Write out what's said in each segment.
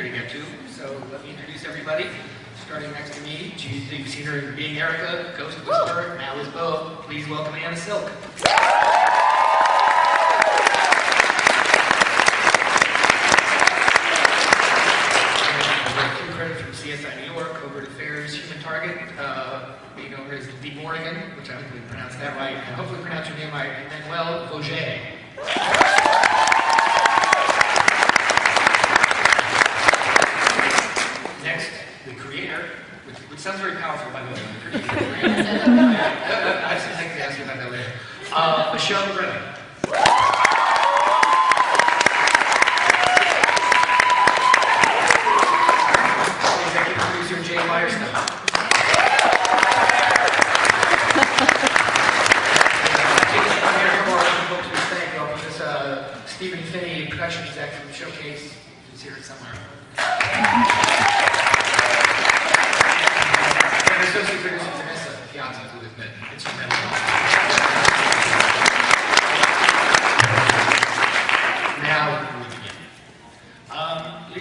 manager to get to, so let me introduce everybody. Starting next to me, you've seen her being Erica, Ghost Whisperer, now is Bo. Please welcome Anna Silk. From CSI New York, Covert Affairs, Human Target, being known as the Morrigan, which I hopefully pronounced that right, and hopefully pronounced your name right, Emmanuelle Vaugier. Next, the creator, which sounds very powerful, by the way. I should think to ask you about that later. Michelle Lovretta. Firestone. Stephen Finney, production exec from Showcase, who's here somewhere. And associate producer Vanessa Piazza, who has been instrumental. Now we begin.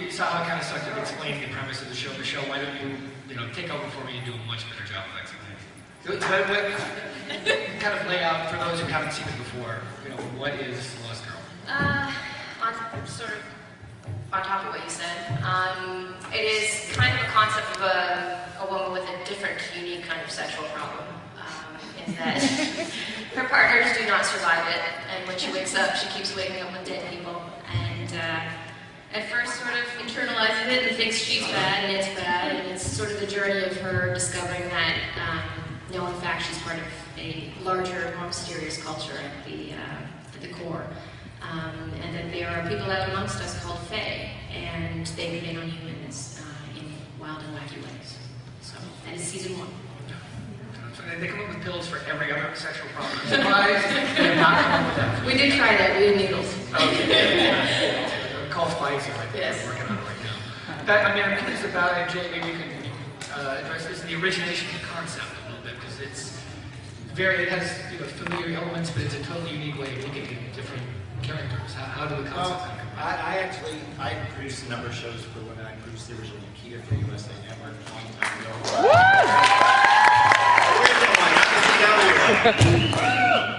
You saw how I kind of sucked at explaining the premise of the show. Michelle, why don't you take over for me and do a much better job of executing? Kind of lay out, for those who haven't seen it before, what is Lost Girl? On top of what you said, it is kind of a concept of a woman with a different, unique kind of sexual problem. In that her partners do not survive it, and when she wakes up, she keeps waking up with dead people, and at first sort of internalizes it and thinks she's bad and it's sort of the journey of her discovering that no, in fact, she's part of a larger, more mysterious culture at the core, and that there are people out amongst us called Fae, and they prey on humans in wild and wacky ways. So that is season 1. So they come up with pills for every other sexual problem. I'm surprised they have not come up with that. We did try that. We had needles. Okay. Call Spicer, I think we're working on it right now. I mean, I'm curious about it, Jay, maybe you can address this, the origination of the concept a little bit, because it has familiar elements, but it's a totally unique way of looking at different characters. How do the concepts come about? I produced a number of shows for when I produced the original Nikita for USA Network a long time ago.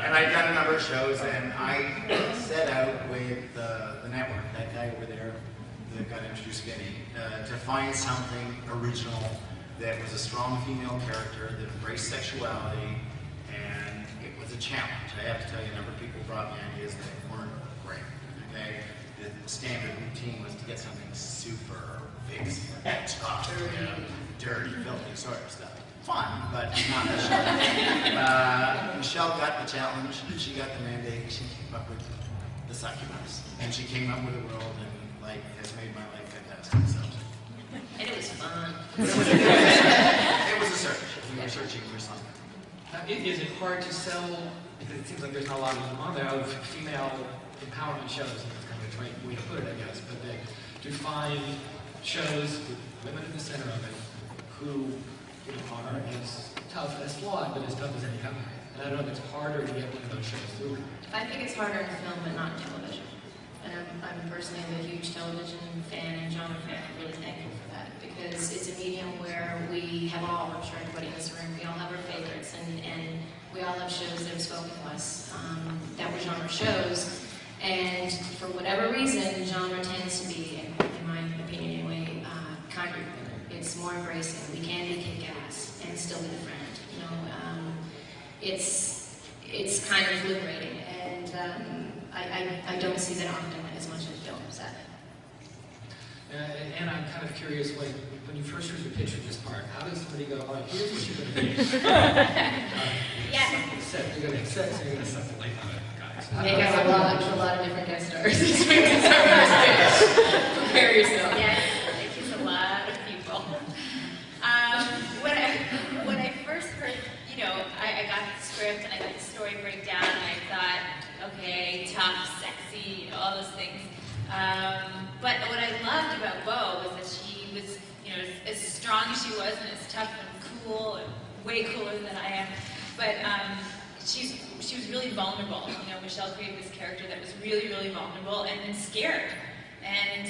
And I've done a number of shows, and I set out with the network, that guy over there that got introduced Vinny, to find something original that was a strong female character that embraced sexuality, and it was a challenge. I have to tell you, a number of people brought me ideas that weren't great. Okay, the standard routine was to get something super big, tough, dirty, filthy sort of stuff. Fun, but not Michelle. Michelle got the challenge, she got the mandate, she came up with the succubus, and she came up with a world and has made my life fantastic. So. And it was fun. It was a search. We were searching for something. Is it hard to sell, because it seems like there's not a lot of them on there, of female empowerment shows, and that's kind of a trite way to put it, I guess, but to find shows with women in the center of it who are as tough, as flawed, but as tough as any other. And I don't know if it's harder to get one of those shows through. I think it's harder in film, but not in television. And I'm personally a huge television fan and genre fan. I'm really thankful for that, because it's a medium where we have all, I'm sure everybody in this room, we all have our favorites, and we all have shows that have spoken to us that were genre shows. And for whatever reason, genre tends to be, in my opinion anyway, kinder. It's more embracing. We can be kick-ass and still be the friend. It's kind of liberating, and I don't see that often as much as film, sadly. And I'm kind of curious, when you first heard the pitch for this part, how does somebody go, all right, here's what you're going to do. Yeah. You're going to have sex, and you're going to suck the life out of it, guys. They got a lot of different guest stars. Prepare yourself. Yes, it's a lot of people. When I first heard, I got the script and I got the story breakdown, and I thought, okay, tough, sexy, all those things. But what I loved about Bo was that she was, as strong as she was, and as tough and cool, and way cooler than I am. But she was really vulnerable. Michelle created this character that was really, really vulnerable and scared. And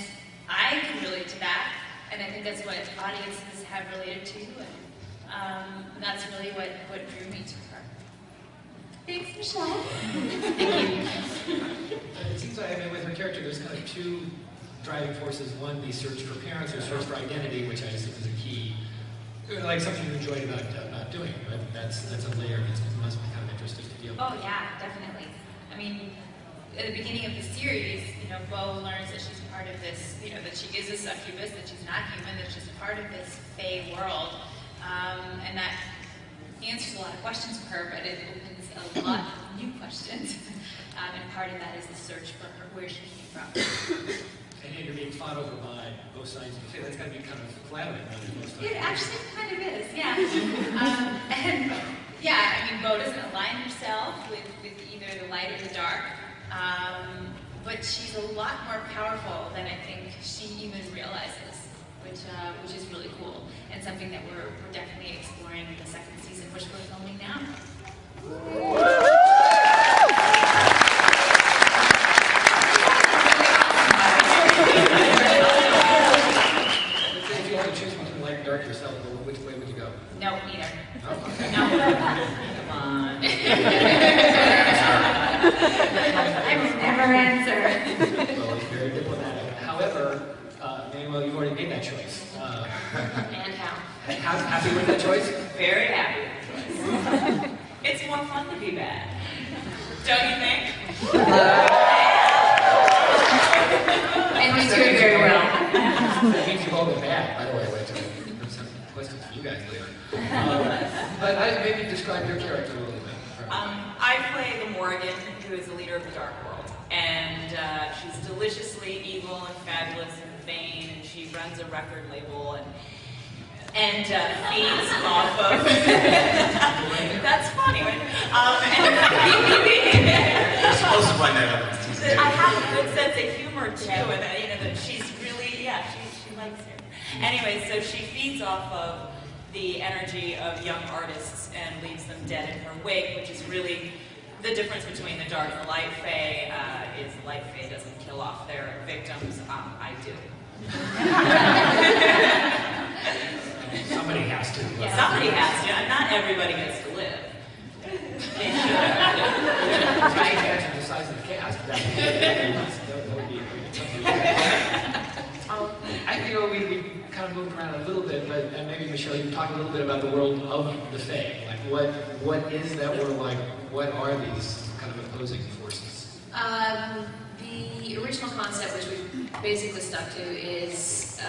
I could relate to that. and I think that's what audiences have related to, and that's really what drew me to her. Thanks, Michelle. It seems like, I mean, with her character, there's kind of two driving forces. One, the search for parents, or search for identity, which I assume is a key, like something you enjoyed about doing, but that's a layer that must be kind of interesting to deal with. Oh yeah, definitely. I mean, at the beginning of the series, Bo learns that she's part of this, that she is a succubus, that she's not human, that she's part of this Fae world, and that answers a lot of questions for her, but it opens a lot of new questions. And part of that is the search for her, where she came from. And you're being fought over by both sides of the Fae. That's got to be kind of flattering, right? It actually kind of is, yeah. And yeah, I mean, Bo doesn't align herself with either the light or the dark, but she's a lot more powerful than I think she even realizes, which is really cool, and something that we're definitely exploring in the second season, which we're filming now. If you had to choose between light and dark yourself, which way would you go? No, neither. Oh, okay. No. Come on. I would never answer. Well, it's very diplomatic. However, Emmanuelle, you've already made that choice. And how? Happy with that choice? Very happy with the choice. It's more fun to be bad. Don't you think? And we do it very well. That means you've all been bad, by the way. Some questions for you guys later. But maybe describe your character a little bit. I play the Morrigan, who is the leader of the Dark World. And she's deliciously evil and fabulous and vain, and she runs a record label and feeds off of... That's funny, right? You're supposed to find that out in season 2. I have a good sense of humor too, and that she's really, she likes it. Anyway, so she feeds off of the energy of young artists and leaves them dead in her wake, which is really the difference between the dark and the light Fae. Is the light Fae doesn't kill off their victims. I do. Somebody has to. Yeah, somebody has to. Not everybody gets to live. They should. Right. Imagine the size of the cast. That would be a great I think we kind of moved around a little bit, but and maybe Michelle, you can talk a little bit about the world of the Fae. Like, what is that world like? What are these kind of opposing forces? The original concept, which we basically stuck to, is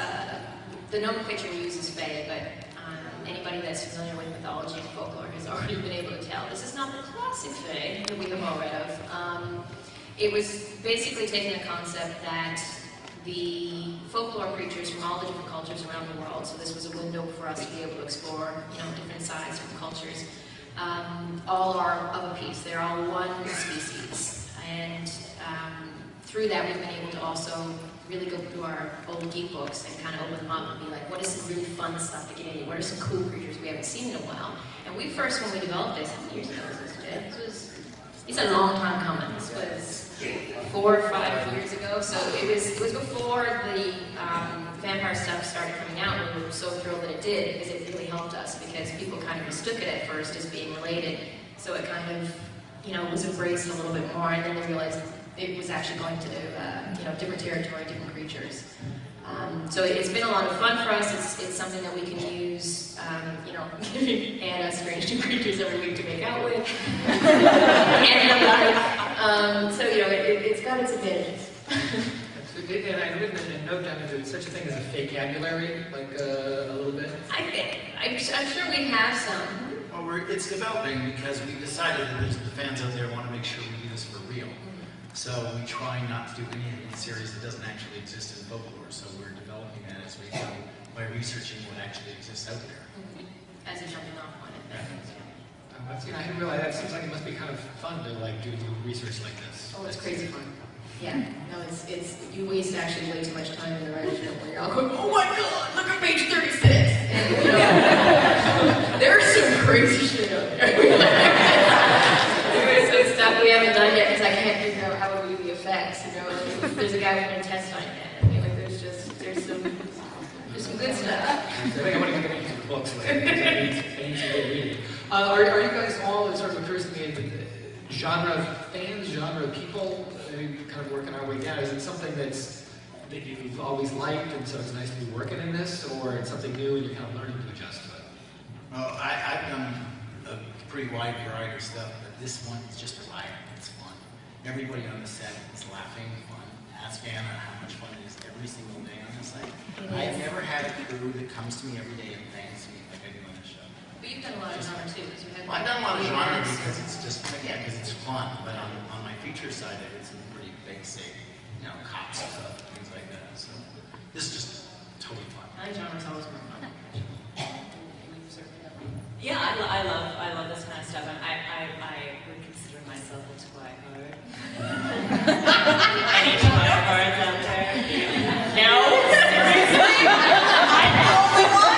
the nomenclature we use is Fae, but anybody that's familiar with mythology and folklore has already been able to tell this is not the classic Fae that we have all read of. It was basically taking a concept that the folklore creatures from all the different cultures around the world, so this was a window for us to be able to explore, different sides, different cultures, all are of a piece. They're all one species, and through that we've been able to also really go through our old geek books and kind of open them up and be like, what is some really fun stuff to get into? What are some cool creatures we haven't seen in a while? And we first, when we developed this, how many years ago was this? It's a long time coming. This was 4 or 5 years ago, so it was before the vampire stuff started coming out, and we were so thrilled that it did, because it really helped us, because people kind of mistook it at first as being related, so it kind of, was embraced a little bit more, and then they realized it was actually going to, different territory, different creatures. So it's been a lot of fun for us. It's something that we can use, giving Anna strange new creatures every week to make out with. So, it's got its advantages. And I've written a note down into such a thing as a vocabulary, like a little bit. I'm sure we have some. Well, it's developing because we decided that the fans out there want to make sure we do this for real. So we try not to do anything in the series that doesn't actually exist in folklore. So we're developing that as we go by researching what actually exists out there. As a jumping off point. I didn't realize that. Seems like it must be kind of fun to do research like this. Oh, it's crazy fun. Yeah, no, it's you waste actually way too much time in the writer's room where you're all going, oh my god, look at page 36! And, there's some crazy shit out there. There's some stuff we haven't done yet because I can't figure out how we do the effects. There's a guy with an intestine in it. There's some I think I want to get into the books later, because I need some good reading. Are you guys all, it sort of occurs to me, genre fans, genre people, kind of working our way down? Is it something that you've always liked, and so it's nice to be working in this, or it's something new and you're kind of learning to adjust to it? Well, I've done a pretty wide variety of stuff, but this one is just a riot. It's fun. Everybody on the set is laughing, fun. Ask Anna how much fun it is every single day on the site. I've never had a crew that comes to me every day and thanks me like I do on the show. But you've done a lot of genre too. Well, I've done a lot of genre because it's just, because it's fun. But on my feature side, I did some pretty basic, cops stuff, things like that. So this is just totally fun. I think genre's always more fun. Yeah, I love this kind of stuff, and I would consider myself a twihard. Any twihards out there? No? Seriously? I'm the only one?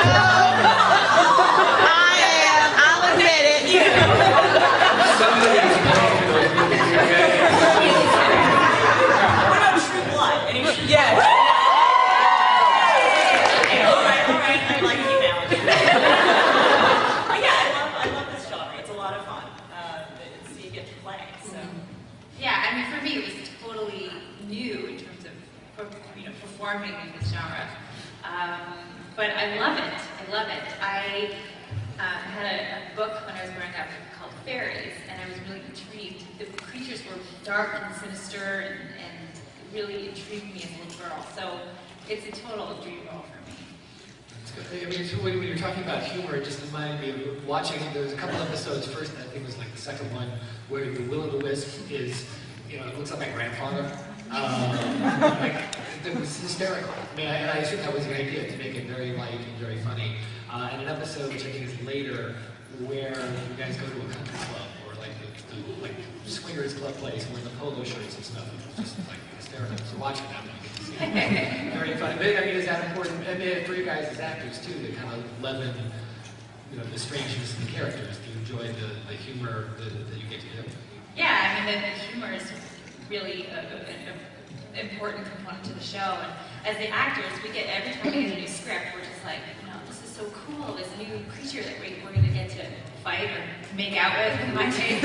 No! I am. I'll admit it. What about True Blood? Any True Blood? Yes. Okay, all right, I like you now. I love this genre. It's a lot of fun. So you get to play. So Yeah, I mean, for me, it was totally new in terms of performing in this genre. But I love it. I love it. I had a book when I was growing up called Fairies, and I was really intrigued. The creatures were dark and sinister, and really intrigued me as a little girl. So it's a total dream role for me. I mean, so when you're talking about humor, it just reminded me of watching, there was a couple episodes, first I think it was like the second one, where the Will-O-the-Wisp is, it looks like my grandfather. It was hysterical. I mean, I assume that was the idea, to make it very light and very funny. And an episode, which I think is later, where you guys go to a country club, or like the swingers club place, and wear the polo shirts and stuff, which was just like hysterical. So watching that one, you get to see it. Very fun. But, I mean, is that important? I mean, for you guys as actors too, to kind of leaven, the strangeness of the characters. Do you enjoy the humor that you get to do? Yeah, I mean, the humor is really an important component to the show. And as the actors, we get, every time we get a new script, we're just like, this is so cool, this new creature that we're going to get to fight or make out with, in my case.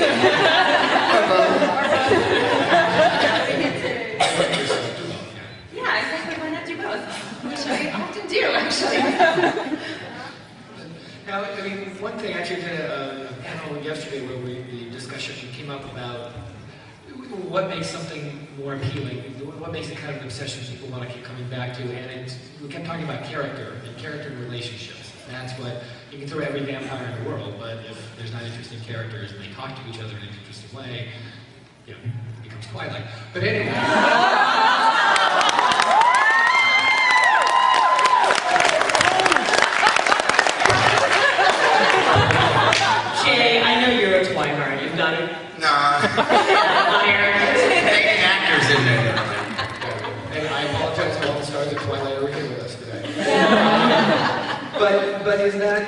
Yeah, exactly, why not do both? Which I often do, actually. Now, I mean, one thing, actually, I did a panel yesterday where the discussion came up about what makes something more appealing, what makes it kind of an obsession people want to keep coming back to, and we kept talking about character and relationships. That's what, you can throw every vampire in the world, but if there's not interesting characters and they talk to each other in an interesting way, it becomes Twilight. But anyway. Jay, I know you're a twihard. You've got it. Nah. Taking actors in there. And I apologize to all the stars of Twilight who are here with us today. But is that,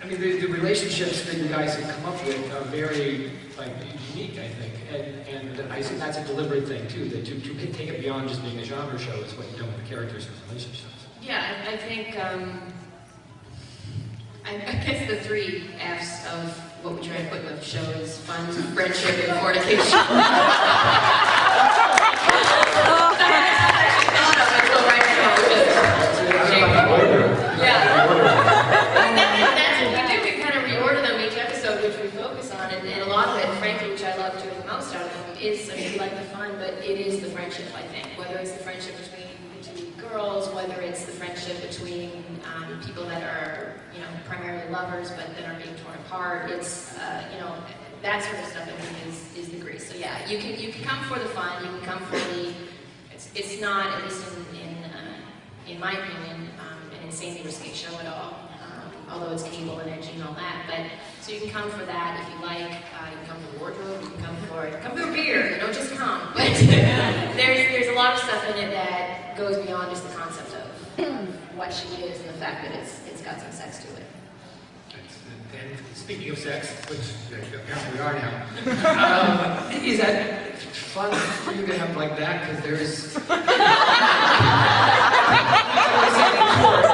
I mean, the relationships that you guys have come up with are very, unique, I think. And I assume that's a deliberate thing, too, that to take it beyond just being a genre show is what you've done with the characters and relationships. Yeah, I think, I guess the 3 F's of what we try to put in the show is fun, friendship, and fornication. That's what we do. We kind of reorder them each episode, which we focus on, and a lot of it, frankly, which I love doing the most out of them, is, we like the fun, but it is the friendship, I think. Whether it's the friendship between the 2 girls, whether it's the friendship between people that are, primarily lovers, but then are being torn apart. It's, that sort of stuff, I think, is the grease. So yeah, you can come for the fun. You can come for the. It's not, at least in my opinion, an insanely risky show at all. Although it's cable and edgy and all that, but so you can come for that if you like. You can come for the wardrobe. You can come for a beer. Don't just come. But there's a lot of stuff in it that goes beyond just the concept of what she is and the fact that it's got some sex to it. And speaking of sex, which apparently we are now, is that fun for you to have like that? Because there's.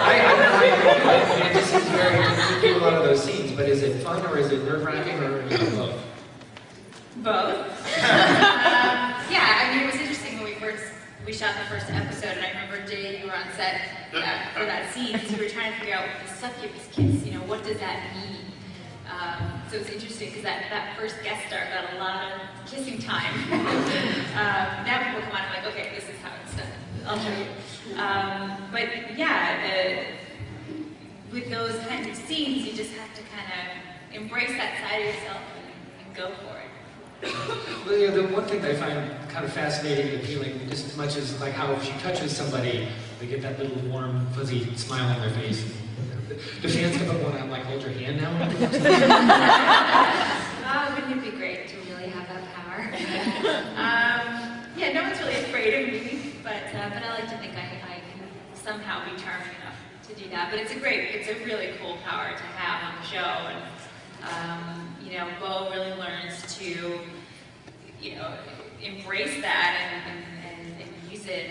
I is it nerve-wracking, or both? Both. Yeah, I mean, it was interesting when we shot the first episode, and I remember, Jay, you were on set for that scene, because we were trying to figure out the succubus kiss, you know, what does that mean? So it's interesting, because that first guest star got a lot of kissing time. Now people come on and like, okay, this is how it's done. I'll show you. But yeah, with those kinds of scenes, you just have to kind of embrace that side of yourself and go for it. Well, you know, the one thing that I find kind of fascinating and appealing, just as much as like how if she touches somebody, they get that little warm, fuzzy smile on their face. The fans come up and I'm like, hold your hand now. Wouldn't it be great to really have that power? Yeah, no one's really afraid of me, but I like to think I can somehow be charming enough to do that. But it's a really cool power to have on the show, and you know, Bo really learns to, you know, embrace that and use it,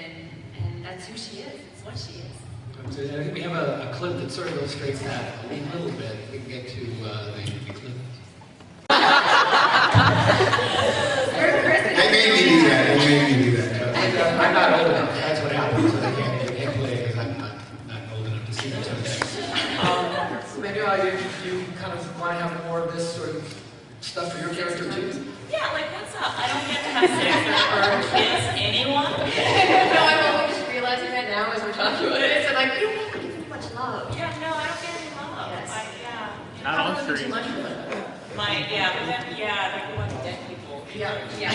and that's who she is. It's what she is. I think we have a clip that sort of illustrates that a little bit. We can get to the clip. They made me do that. I'm not old enough. That's what happens. So they can't play it because I'm not old enough to see that sort of thing. Emmanuelle, you kind of want to have more of this sort of stuff for your character too? Yeah, like what's up? I don't get to have sex or kiss anyone. No, I'm only just realizing that now as we're talking about it. So like, you don't have to give me much love. Yeah, no, I don't get any love. Yes. Yeah. Probably too much for them. Like we want dead people. Yeah. Yes.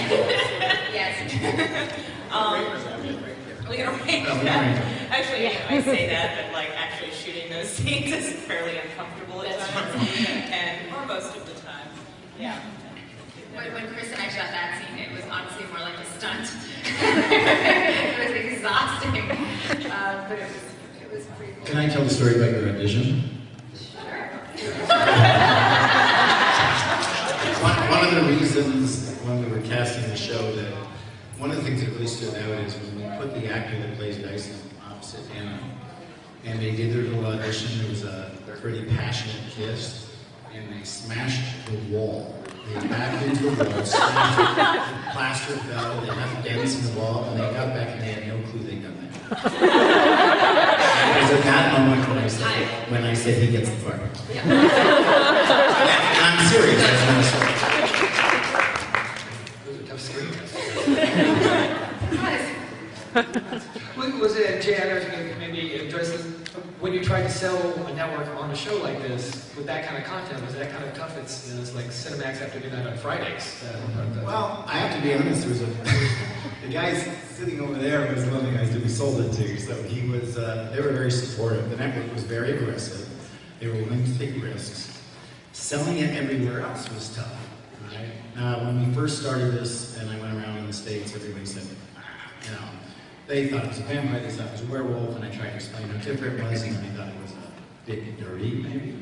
We are actually, I say that, but like actually shooting those scenes is fairly uncomfortable at times, or most of the time. Yeah. When Chris and I shot that scene, it was honestly more like a stunt. It was exhausting, but it was pretty cool. Can I tell the story about your audition? Sure. One of the reasons when we were casting the show that one of the things that really stood out is when we put the actor that plays Dyson opposite Anna, and they did their little audition. There was a pretty passionate kiss, and they smashed the wall. They backed into the wall, smashed it, the plaster fell, they left dents in the wall, and they got back and they had no clue they'd done that. It was at that moment when I said he gets the part. And I'm serious, that's not a story. Those are tough screens. Was it, Jay, I don't know if you could maybe address this, when you tried to sell a network on a show like this, with that kind of content, was that kind of tough? It's, you know, it's like Cinemax have to do that on Fridays. Well, I have to be honest, there was the guy sitting over there was one of the guys that we sold it to, so he was, they were very supportive. The network was very aggressive. They were willing to take risks. Selling it everywhere else was tough. Right? When we first started this, and I went around in the States, everybody said, you know, they thought it was a vampire, they thought it was a werewolf, and I tried to explain how different it was, and they thought it was a bit dirty, maybe.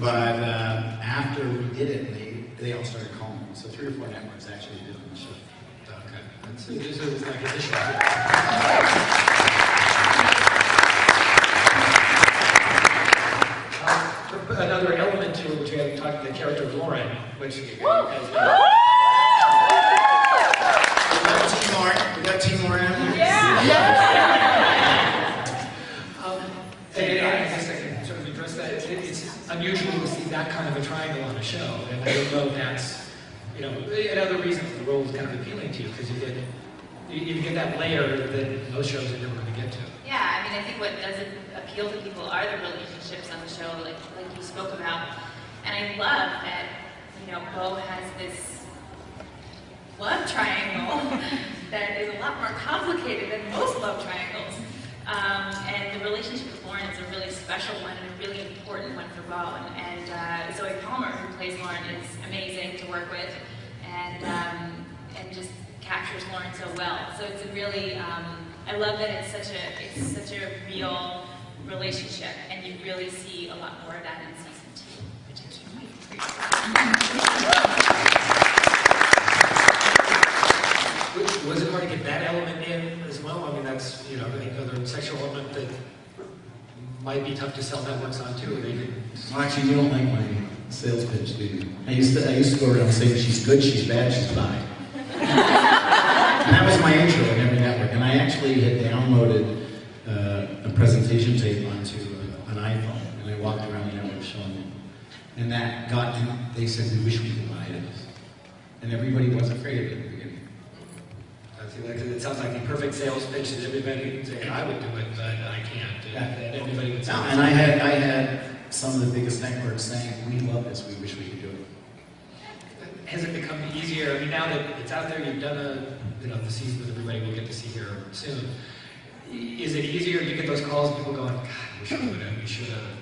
But after we did it, they all started calling me. So 3 or 4 networks actually did on the show. Okay. So this is like additional. Another element to it, which we haven't talked about, the character of Lauren, which has We got Team Lauren. And I guess I can sort of address that. It's unusual to see that kind of a triangle on a show, and I don't know if that's, you know, another reason the role is kind of appealing to you, because you get that layer that most shows are never going to get to. Yeah, I mean, I think what does appeal to people are the relationships on the show, like you spoke about. And I love that, you know, Bo has this love triangle that is a lot more complicated than most love triangles. And the relationship with Lauren is a really special one and a really important one for Bo. And Zoe Palmer, who plays Lauren, is amazing to work with, and just captures Lauren so well. So it's a really, I love that it's such a real relationship, and you really see a lot more of that in season 2, which I can't wait for. Was it hard to get that element in as well? I mean, that's, you know, another sexual element that might be tough to sell networks on too. They didn't. Well, actually, you don't like my Sales pitch, dude. I used to go around saying she's good, she's bad, she's bi. And that was my intro in every network. And I actually had downloaded a presentation tape onto an iPhone, and I walked around the network showing them. And that got to, they said, we wish we could buy it. And everybody was afraid of it at the beginning. It sounds like the perfect sales pitch that everybody would say, I would do it, but I can't. And everybody would say, and I had some of the biggest networks saying, we love this, we wish we could do it. Has it become easier? I mean, now that it's out there, you've done the season that everybody will get to see here soon. Is it easier? You get those calls, people going, God, we should have,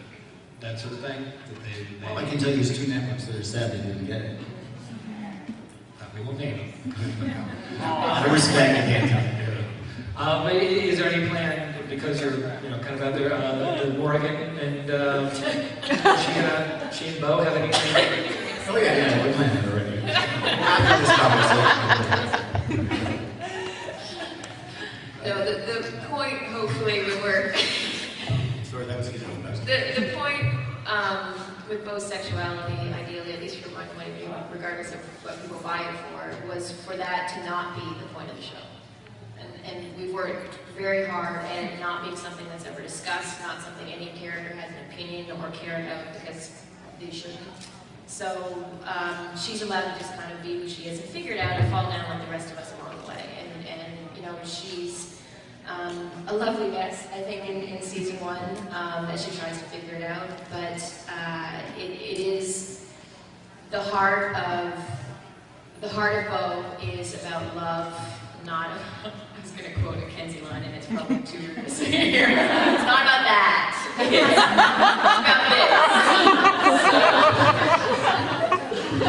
that sort of thing? Well, I can tell you there's 2 networks that are sad they didn't get it. We won't name them. I respect, I can't tell you. Is there any plan, because you're kind of out there, the Morrigan and she and Bo have any plan? Oh yeah, we're planning it already. After this conversation. No, the point hopefully would work. Sorry, that was a good one. The point with both sexuality, ideally, at least from my point of view, regardless of what people buy it for, was for that to not be the point of the show. And we worked very hard at it not being something that's ever discussed, not something any character has an opinion or care about, because they shouldn't. So she's allowed to just kind of be who she is and figure it out and fall down like the rest of us along the way. And she's a lovely mess, I think, in season 1 as she tries to figure it out. But it is the heart of Bo is about love, not. I was going to quote a Kenzie line, and it's probably too rude to say here. It's not about that. It's about this.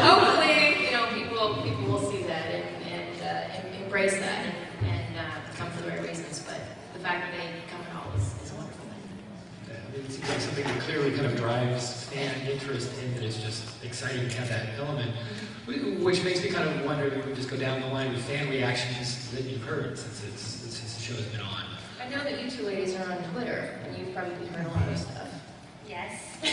Hopefully, people will see that and embrace that and come for the right reasons. But the fact that they come at all is a wonderful thing. It seems like something that clearly kind of drives fan interest in that is just exciting to have that element. Which makes me kind of wonder if we would just go down the line with fan reactions that you've heard since the show has been on. I know that you 2 ladies are on Twitter, and you've probably heard a lot of stuff. Yes. the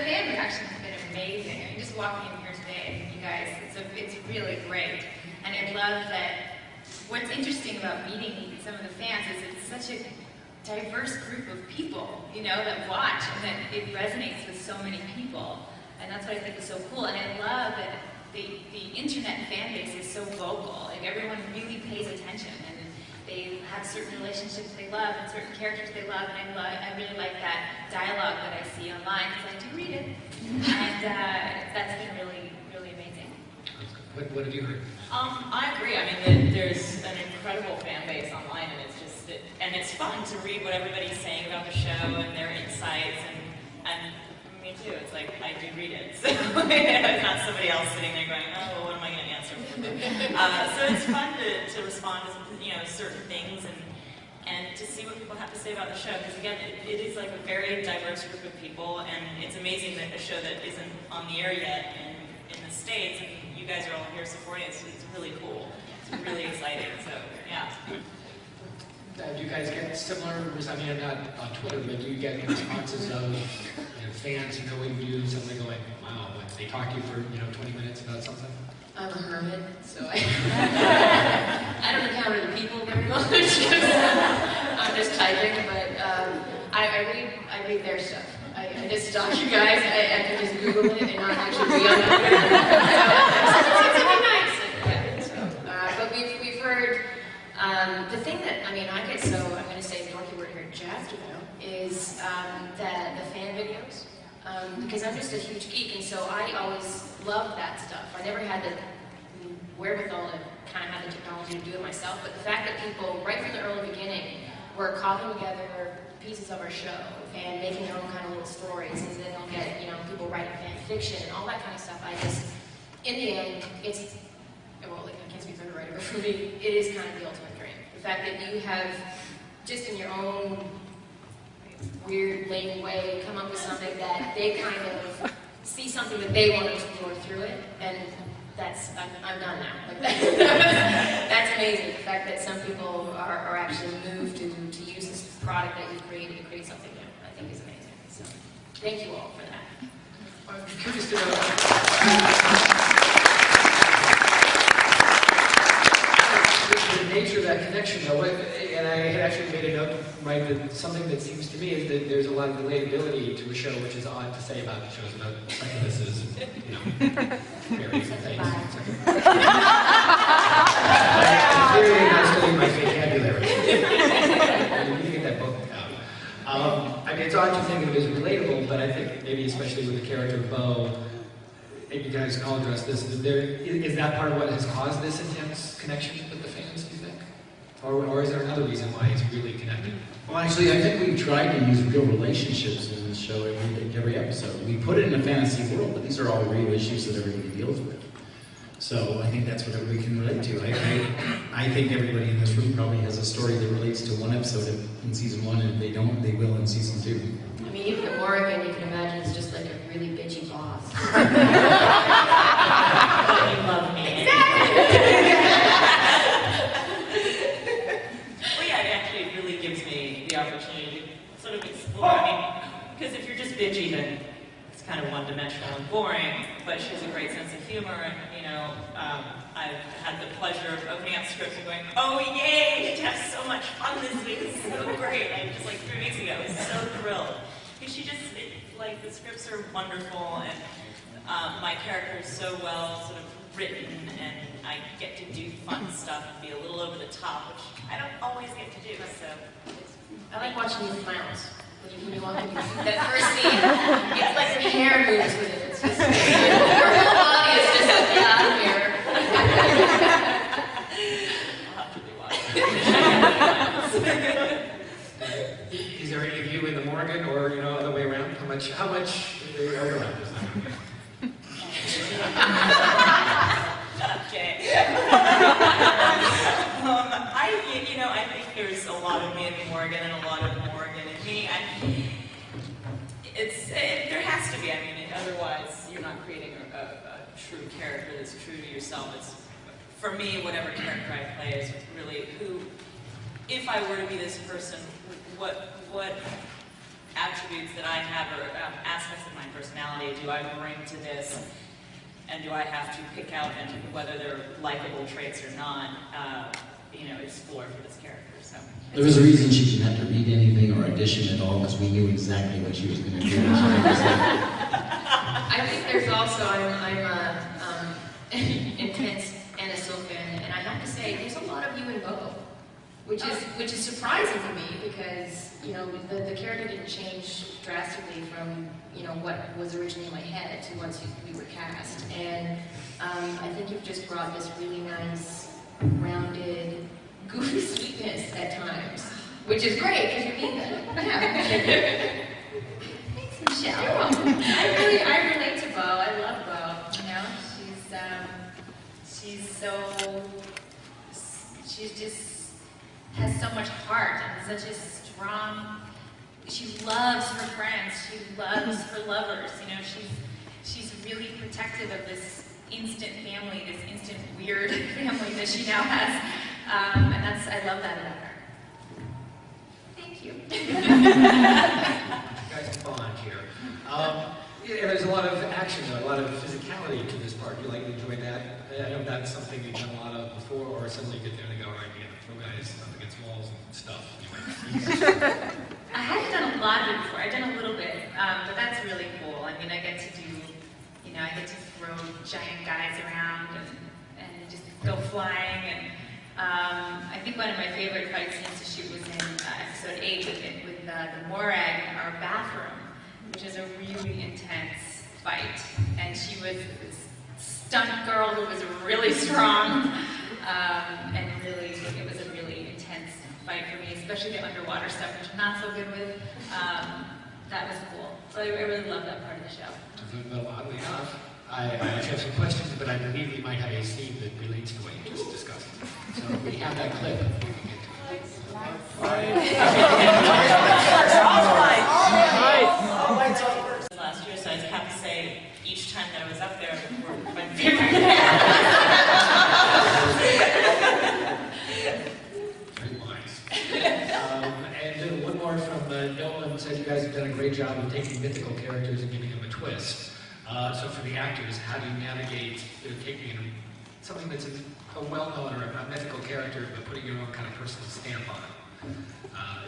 fan reaction has been amazing. I mean, just walking in here today, you guys, it's really great. And I love that what's interesting about meeting some of the fans is it's such a diverse group of people, that watch, and that it resonates with so many people. And that's what I think is so cool. And I love that the internet fan base is so vocal. Like, everyone really pays attention, and they have certain relationships they love and certain characters they love. And I really like that dialogue that I see online, because I do read it. And that's been really, really amazing. What have you heard? I agree. I mean, there's an incredible fan base online, and it's fun to read what everybody's saying about the show and their insights, and me too. It's like, I do read it. So it's not somebody else sitting there going, oh, what am I going to answer? So it's fun to respond to certain things and to see what people have to say about the show. Because again, it is like a very diverse group of people, and it's amazing that a show that isn't on the air yet in the States, and you guys are all here supporting it, so it's really cool. It's really exciting. So yeah. Do you guys get similar, I mean, not on Twitter, but do you get responses of fans who know what you do, and somebody going, wow, they talk to you for 20 minutes about something? I'm a hermit, so I don't encounter the people very much. I'm just typing, but I read their stuff. I just stalk you guys. I can just Google it and not actually be on Twitter. It's really nice. But we've heard the thing that I get so, I'm going to say the dorky word here, jazzed about is that the fan videos. Because I'm just a huge geek, and so I always loved that stuff. I never had the wherewithal to kind of have the technology to do it myself, but the fact that people, right from the early beginning, were cobbled together pieces of our show and making their own kind of little stories, and then they'll get, people writing fan fiction and all that kind of stuff. In the end, it's, well, I can't speak for the writer, but for me, it is kind of the ultimate dream. The fact that you have, just in your own weird, lame way, come up with something that they kind of see something that they want to explore through it, and I'm done now. That's amazing. The fact that some people are actually moved to use this product that you've created to create something new, I think is amazing. So. Thank you all for that. I'm curious to know. The nature of that connection, though, and I had actually made a note, right, that something that seems to me is that there's a lot of relatability to a show, which is odd to say about shows about succubuses and, various things. Clearly not studying my vocabulary. I need to get that book out. I mean, it's odd to think of it as relatable, but I think maybe especially with the character of Bo, and you guys can all address this, is that part of what has caused this intense connection with the fans, do you think? Or is there another reason why it's really connected? Well, actually, I think we've tried to use real relationships in the show every episode. We put it in a fantasy world, but these are all real issues that everybody deals with. So I think that's what everybody can relate to. I think everybody in this room probably has a story that relates to one episode in season 1, and if they don't, they will in season 2. I mean, even at Morrigan, you can imagine it's just like a really bitchy boss. You love me. Well, yeah, it actually really gives me the opportunity to sort of explore. I mean, because if you're just bitchy, then it's kind of one-dimensional and boring. But she has a great sense of humor, and I've had the pleasure of opening up scripts and going, "Oh yay! I get to have so much fun this week. It's so great!" Just like 3 weeks ago, I was so thrilled. Because the scripts are wonderful, and my character is so well sort of written, and I get to do fun stuff and be a little over the top, which I don't always get to do. So I like watching you clowns. When you walk in that first scene, it's like your hair moves with it. It's just your whole body is just like out of here. I'll have to rewatch it. Is there any of you in the Morrigan or other way around? How much overlap is that? Shut up, Jay. I think there's a lot of me in Morrigan and a lot of Morrigan in me. There has to be. I mean, otherwise you're not creating a true character that's true to yourself. It's, for me, whatever character I play is really who. If I were to be this person, what attributes that I have or aspects of my personality do I bring to this, and do I have to pick out and whether they're likable traits or not, explore for this character. So There was a reason she didn't have to read anything or audition at all, because we knew exactly what she was going to do. I think there's also, I'm intense and a Sylvan, and I have to say, there's a lot of you in Bo, which is surprising to me because the character didn't change drastically from what was originally in my head to once we were cast, and I think you've just brought this really nice, rounded, goofy sweetness at times, which is great because you mean that. Yeah. Thanks, Michelle. I relate to Bo. I love Bo. She's just has so much heart and such a strong. She loves her friends. She loves her lovers. She's really protective of this instant family, this instant weird family that she now has, and I love that about her. Thank you. You guys bond here. There's a lot of action, though, a lot of physicality to this part. You enjoy that? I know that's something you've done a lot of before, or suddenly you get there and go, right, throw guys up against walls and stuff. I hadn't done a lot of it before. I've done a little bit, but that's really cool. I mean, I get to do, I get to throw giant guys around and just go flying. And I think one of my favorite fight scenes to shoot was in episode 8 with the Morrigan in our bathroom, which is a really intense fight. And she was this stunt girl who was really strong, and really, it was a really intense fight for me, especially the underwater stuff, which I'm not so good with. That was cool. So I really love that part of the show. Well, oddly enough, I actually have some questions, but I believe we might have a scene that relates to what you just discussed. So we have that clip. We can get to it. Last year, so I have to say, each time that I was up there, were my favorite. Very wise. And one more from from Nolan said you guys have done a great job of taking mythical characters and giving them a twist. So for the actors, how do you navigate taking something that's a well-known or a mythical character, but putting your own kind of personal stamp on it?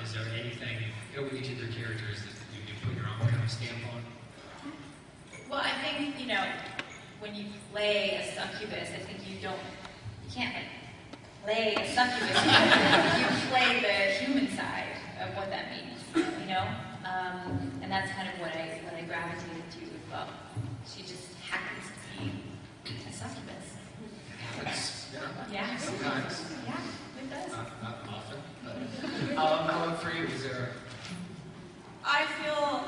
Is there anything with each of your characters that you put your own kind of stamp on? Well, I think, when you play a succubus, I think you can't play a succubus. You play the human side of what that means, and that's kind of what I gravitated to with Bo. She just happens to be a succubus. Yeah. Sometimes. Yeah, it does. Not often. But, how about for you? Is there? I feel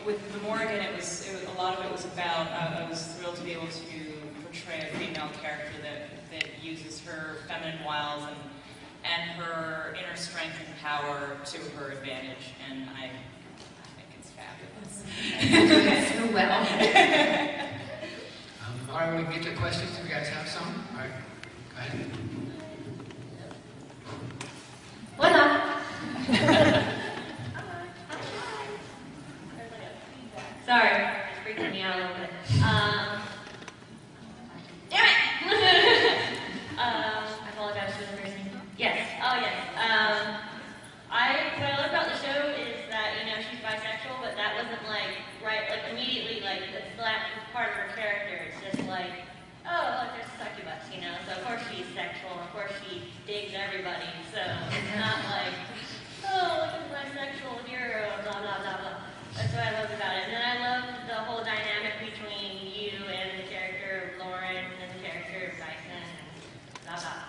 with the Morrigan, it was a lot of it was about. I was thrilled to be able to portray a female character that uses her feminine wiles and her inner strength and power to her advantage, and I think it's fabulous. So well. All right, we can get to questions. If you guys have some. All right, go ahead. What up? Sorry, it's freaking me out a little bit. Damn it! I apologize for the person. Yes. Oh, yes. What I love about the show is that, she's bisexual, but that wasn't immediately, that's not part of her character. It's just like, oh, look, there's a succubus, so of course she's sexual, of course she digs everybody, so it's not like, oh, look at the bisexual hero, blah, blah, blah, blah. That's what I love about it. And then I love the whole dynamic between you and the character of Lauren and the character of Dyson and blah, blah.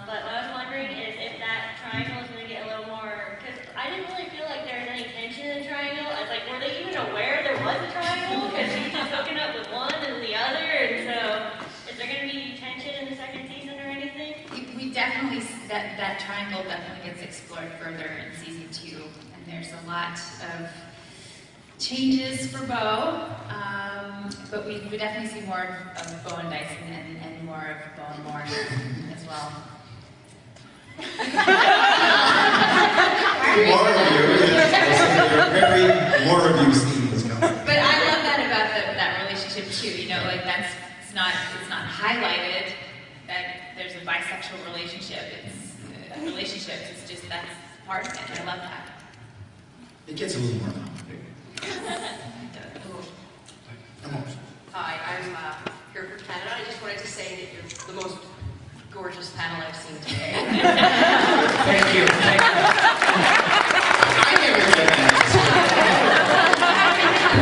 But what I was wondering is if that triangle is going to get a little more, because I didn't really feel like there was any tension in the triangle. I was like, were they even aware there was a triangle? Because she's just hooking up with one and the other, and so is there going to be tension in the second season or anything? We definitely, that triangle definitely gets explored further in season 2, and there's a lot of changes for Bo, but we definitely see more of Bo and Dyson and more of Bo and Lauren as well. More of you, yes. Very more of you scenes coming. But I love that about that relationship too. It's not highlighted that there's a bisexual relationship. It's relationships. It's just that's part of it. I love that. It gets a little more complicated. Hi, I'm here from Canada. I just wanted to say that you're the most gorgeous panel I've seen today. Thank you. Thank you. I never did that.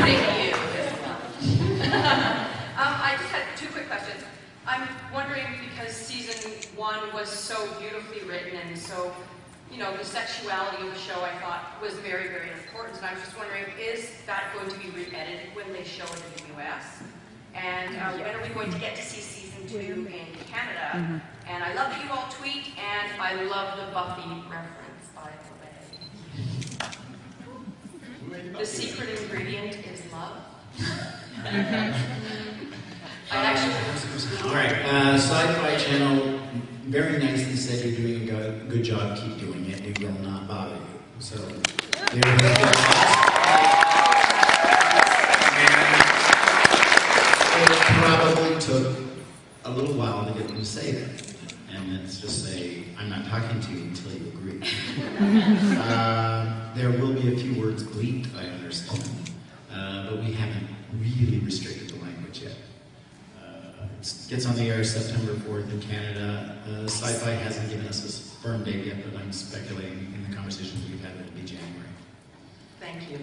Thank you as well. I just had 2 quick questions. I'm wondering, because season 1 was so beautifully written and so, the sexuality of the show I thought was very, very important. And I was just wondering, is that going to be re-edited when they show it in the US? And when are we going to get to see season 2 in Canada? And I love that you all tweet, and I love the Buffy reference, by the way. The secret ingredient is love. All right, SyFy channel very nicely said you're doing a good job. Keep doing it. It will not bother you. So there we go. It probably took a little while to get them to say that. And let's just say, I'm not talking to you until you agree. There will be a few words bleeped, I understand. But we haven't really restricted the language yet. It gets on the air September 4th in Canada. SyFy hasn't given us a firm date yet, but I'm speculating in the conversations we've had that it'll be January. Thank you.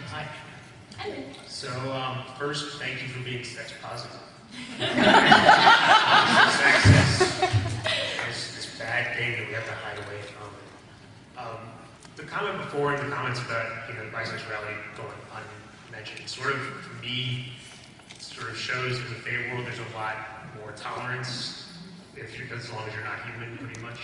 Hi. So, first, thank you for being sex positive. This bad thing that we have to hide away from. The comment before and the comments about bisexuality going unmentioned, sort of, for me, sort of shows in the Fae world there's a lot more tolerance as long as you're not human, pretty much.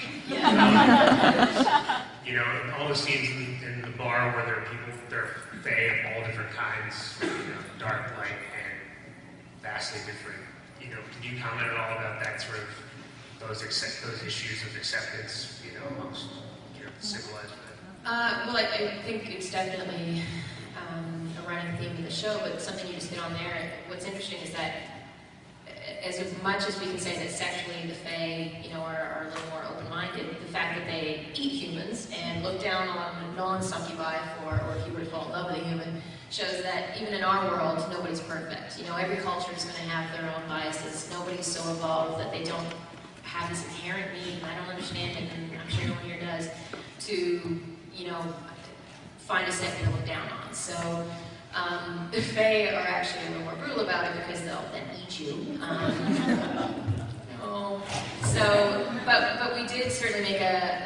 All the scenes in the bar where there are people, there are Fae of all different kinds, dark, light, and vastly different. Can you comment at all about that sort of those issues of acceptance, you know, amongst civilized men? Well, I think it's definitely a running theme of the show, but something you just hit on there. What's interesting is that as much as we can say that sexually the Fae, you know, are a little more open-minded, the fact that they eat humans and look down on non-succubi or if you were to fall in love with a human, shows that even in our world, nobody's perfect. You know, every culture is going to have their own biases. Nobody's so evolved that they don't have this inherent need, and I don't understand it, and I'm sure no one here does, to, you know, find a second to look down on. So the Fae are actually a little more brutal about it because they'll then eat you. No. So, but we did certainly make a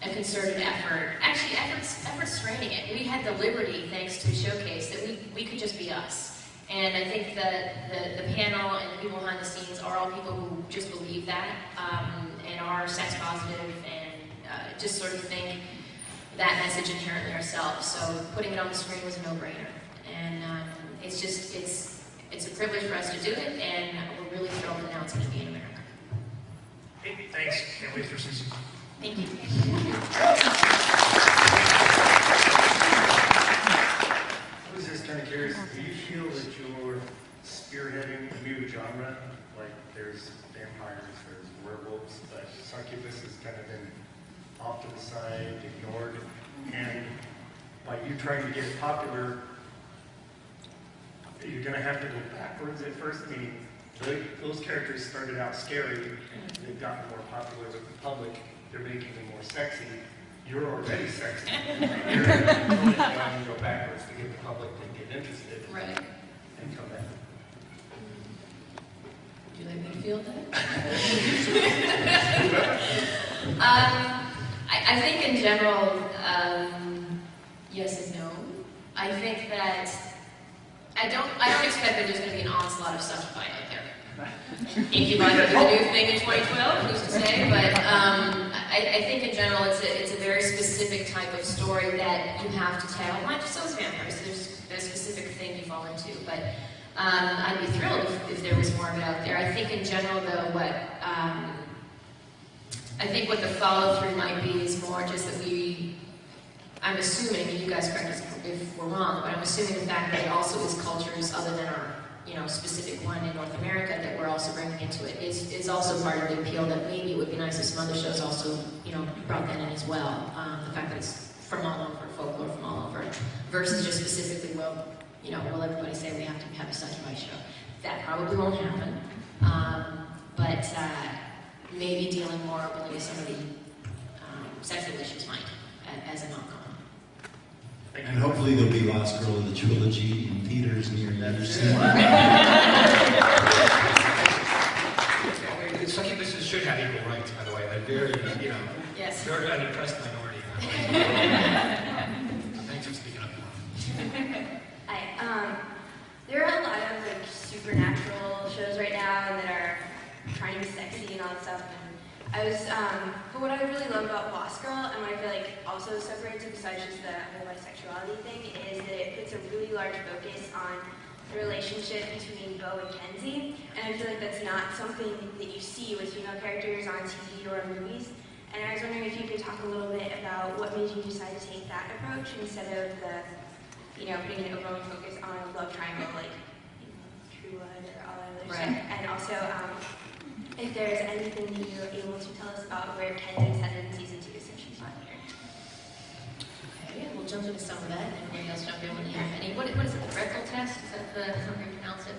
concerted effort. Actually, efforts training it. We had the liberty, thanks to Showcase, that we could just be us. And I think that the panel and the people behind the scenes are all people who just believe that and are sex positive and just sort of think that message inherently ourselves. So putting it on the screen was a no-brainer. And it's a privilege for us to do it, and we're really thrilled that now it's going to be in America. Hey, thanks. Can't wait for season 2. Thank you. I was just kind of curious, do you feel that you're spearheading a new genre? Like there's vampires, there's werewolves, but succubus has kind of been off to the side, ignored, and by you trying to get it popular, you're going to have to go backwards at first. I mean, those characters started out scary, and they've gotten more popular with the public. They're making them more sexy. You're already sexy. You're going to go backwards to get the public to get interested. Right. And come back. Would you like me to field that? I think in general, yes and no. I think that I don't expect that there's going to be an onslaught of succubus out there. Incubi could be the new thing in 2012, who's to say? But I think in general it's a very specific type of story that you have to tell. Not just those vampires. There's a specific thing you fall into. But I'd be thrilled if there was more of it out there. I think in general, though, what the follow-through might be is more just that I'm assuming, and you guys correct us if we're wrong, but I'm assuming the fact that it also is cultures other than our, you know, specific one in North America that we're also bringing into it is also part of the appeal that maybe it would be nice if some other shows also, you know, brought that in as well. The fact that it's from all over, folklore from all over, versus just specifically, well, you know, will everybody say we have to have a succubus show? That probably won't happen. But maybe dealing more openly with some of the sexual issues might, as a knock-on. And hopefully there'll be Lost Girl of the trilogy in theaters near you soon. Succubuses should have equal rights, by the way. They're very, you know, yes. They're an oppressed minority. Thanks for speaking up. Hi. There are a lot of like supernatural shows right now that are trying to be sexy and all that stuff. I was, but what I really love about Lost Girl, and what I feel like also separates it besides just the whole bisexuality thing, is that it puts a really large focus on the relationship between Beau and Kenzie, and I feel like that's not something that you see with female characters on TV or in movies. And I was wondering if you could talk a little bit about what made you decide to take that approach instead of the, you know, putting an overwhelming focus on love triangle, like, you know, True Blood or all that other stuff. And also, if there's anything that you're able to tell us about where Kenzie's headed in season 2 since she's not here. Okay, we'll jump into some of that, and everybody else jump in when you have any. What is it, the rectal test? Is that how you pronounce it?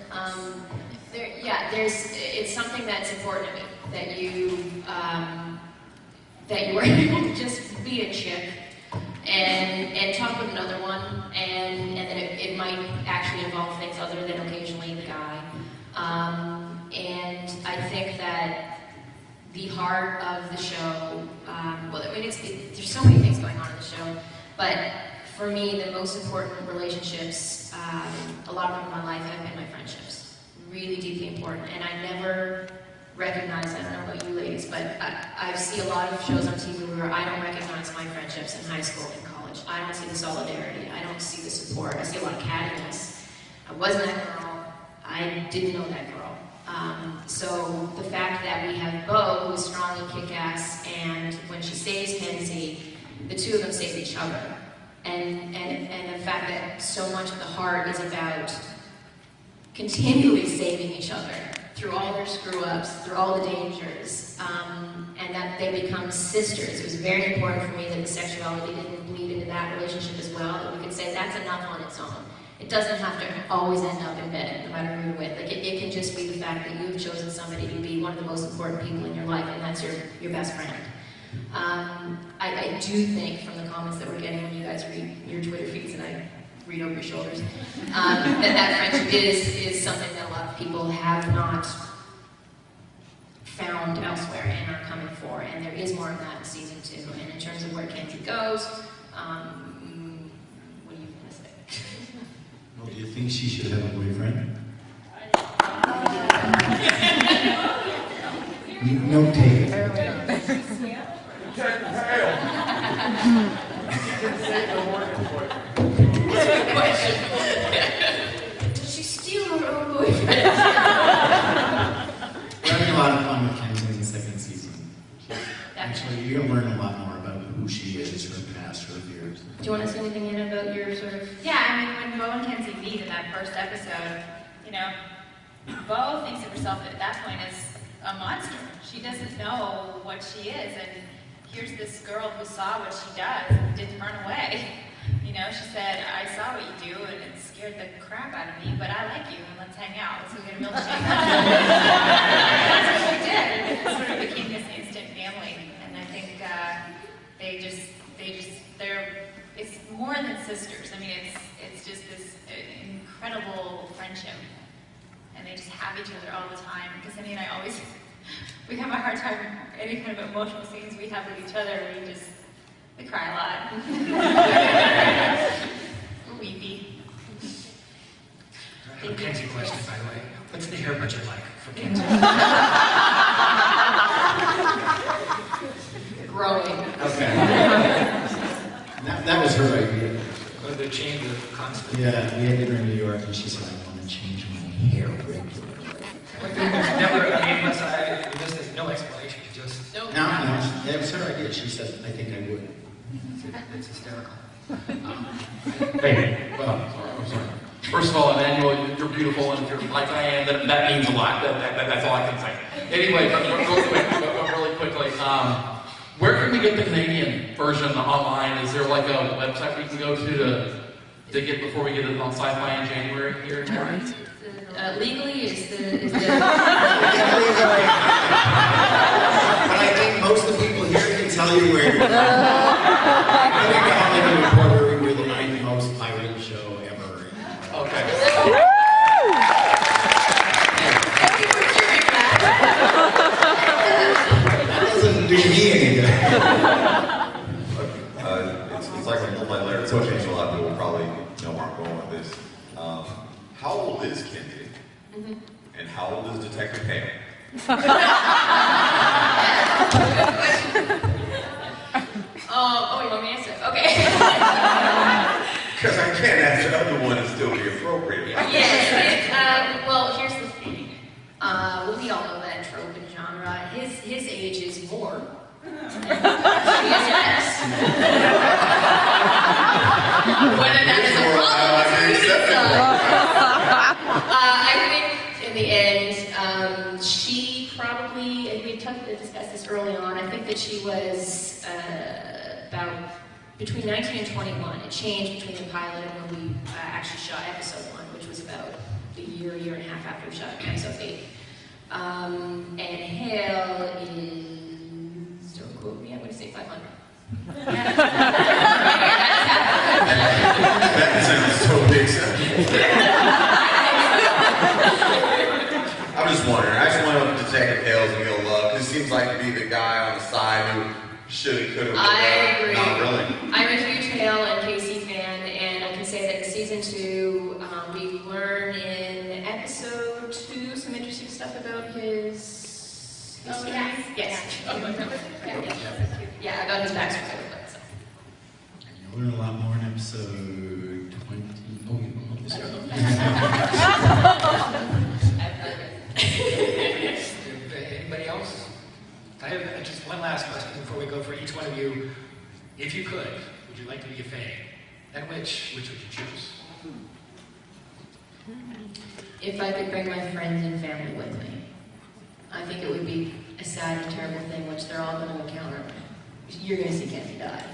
It's something that's important to me, that you are able to just be a chick and talk with another one, and then it might actually involve things other than occasionally the guy. And I think that the heart of the show, there's so many things going on in the show, but for me, the most important relationships, a lot of them in my life have been my friendships. Really deeply important, and I never recognize, I don't know about you ladies, but I see a lot of shows on TV where I don't recognize my friendships in high school and college. I don't see the solidarity, I don't see the support, I see a lot of cattiness. I wasn't that girl, I didn't know that girl. So the fact that we have Bo, who is strong and kick-ass, and when she saves Kenzie, the two of them save each other. And the fact that so much of the heart is about continually saving each other through all their screw-ups, through all the dangers, and that they become sisters. It was very important for me that the sexuality didn't bleed into that relationship as well, that we could say that's enough on its own. It doesn't have to always end up in bed, no matter who you're with. Like it can just be the fact that you've chosen somebody to be one of the most important people in your life, and that's your best friend. I do think from the comments that we're getting when you guys read your Twitter feeds, and I read over your shoulders, that friendship is something that a lot of people have not found elsewhere and are coming for, and there is more of that in season 2. And in terms of where Kenzie goes, what are you going to say? Well, do you think she should have a boyfriend? No take. Did she steal her own boyfriend? We're having a lot of fun with Kenzie in the second season. Actually, you're going to learn a lot more about who she is, her past, her fears. Do you want to say anything in about your sort of... Yeah, I mean, when Bo and Kenzie meet in that first episode, you know, Bo thinks of herself at that point as a monster. She doesn't know what she is, and here's this girl who saw what she does and didn't run away. You know, she said, I saw what you do, and it scared the crap out of me, but I like you, and let's hang out. Let's go get a milkshake. That's what she did. It sort of became this instant family, and I think it's more than sisters. I mean, it's just this incredible friendship, and they just have each other all the time. Because I mean, we have a hard time, any kind of emotional scenes we have with each other, we cry a lot. We're weepy. I have a Kenzie question, by the way. What's the hair budget like for Kenzie? Growing. Okay. That was her idea. Or the change of constant? Yeah, we had dinner in New York, and she said, I want to change my hair regularly. Never, I mean, there's no explanation, just... No, it was her idea. She said, I think I would. It's hysterical. Hey, well, I'm sorry. First of all, Emmanuelle, you're beautiful, and if you're like I am, that means a lot. That's all I can say. Anyway, really quickly, where can we get the Canadian version online? Is there like a website we can go to get before we get it on SyFy in January here? Legally is the... But I think most of the people here can tell you where you're from. I think I'll make a reporter. We're the 9th most pirated show ever. Okay. That doesn't do me any good. It's like a multi-layered question, so a lot of people probably know where I'm going with this. How old is Kenzie? Mm-hmm. And how old is Detective Hale? you want me to answer? Okay. Because I can't answer the other one and still be appropriate. Yes. Well, here's the thing. We all know that trope and genre. His age is more. She is less. Whether that is a problem, I think in the end, she probably, and we discussed this early on, I think that she was about between 19 and 21. It changed between the pilot and when we actually shot episode 1, which was about a year and a half after we shot episode 8. And Hale is, don't quote me, I'm going to say 500. That sounds totally acceptable. I'm just wondering. I just want to Detective Hale's a real love. Because it seems like to be the guy on the side who should have, could have. I agree. Not really. I'm a huge Hale and Casey fan, and I can say that in season 2, we learn in episode 2 some interesting stuff about his. Oh, yes. Yes. Yeah, about his backstory. So. You'll learn a lot more in episode 20. Oh, you won't. I've heard it. for each one of you, if you could, would you like to be a Fae? And which would you choose? If I could bring my friends and family with me, I think it would be a sad and terrible thing, which they're all going to encounter. You're going to see Kenzie die.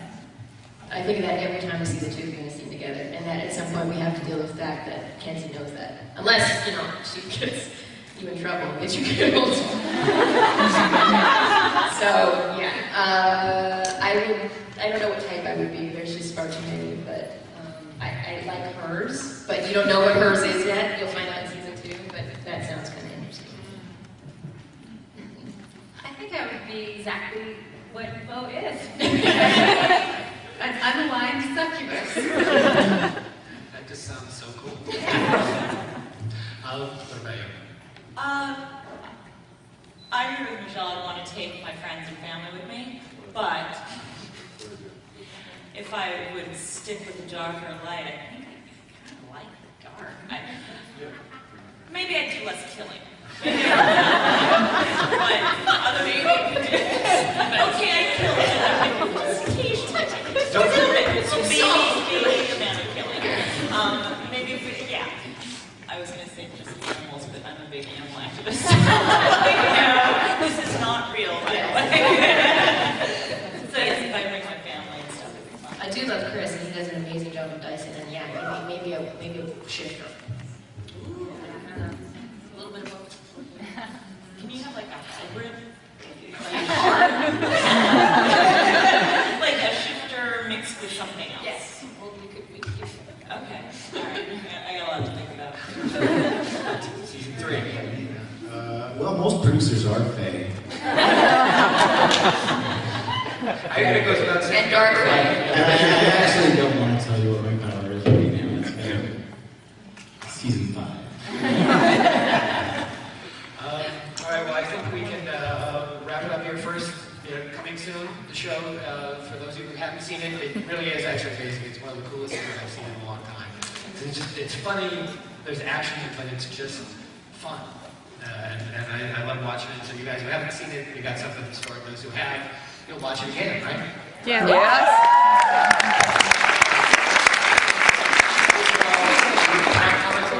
I think of that every time I see the two of you in a scene together, and that at some point we have to deal with the fact that Kenzie knows that. Unless, you know, she gets you in trouble and gets you killed. So, yeah. I don't know what type I would be. There's just far too many, but I like hers. But you don't know what hers is yet. You'll find out in season 2, but that sounds kind of interesting. I think I would be exactly what Bo is. An unaligned succubus. That just sounds so cool. What about you? I agree with Michelle. I want to take my friends and family with me, but if I would stick with the darker light, I think I kind of like the dark. Maybe I'd do less killing. But other maybe. Okay, I killed it. Don't kill it. So maybe amount of killing. Maybe if we, yeah. I was going to say just animals, but I'm a big animal activist. This is not real, by the way. So yes, if I bring my family and stuff, it'd be fun. I do love Chris, and he does an amazing job of dicing, and yeah, maybe a shifter. Ooh, a little bit of both. Can you have like a hybrid? Like a shifter mixed with something else? Yes. Well, we could do that. Okay. All right. I got a lot to think about. Season 3. Well, most producers are Fae. I think it goes without saying. And Dark Fae. I actually don't want to tell you what my power is right now. It's season 5. All right, well, I think we can wrap it up here first. Coming soon, the show, for those of you who haven't seen it, it really is actually amazing. It's one of the coolest things I've seen in a long time. It's funny, there's action, but it's just fun. And I love watching it. So you guys who haven't seen it, you got something in store. Those who have, you'll watch it again, right? Yeah. Yes.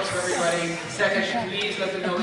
For everybody. Second, please let them know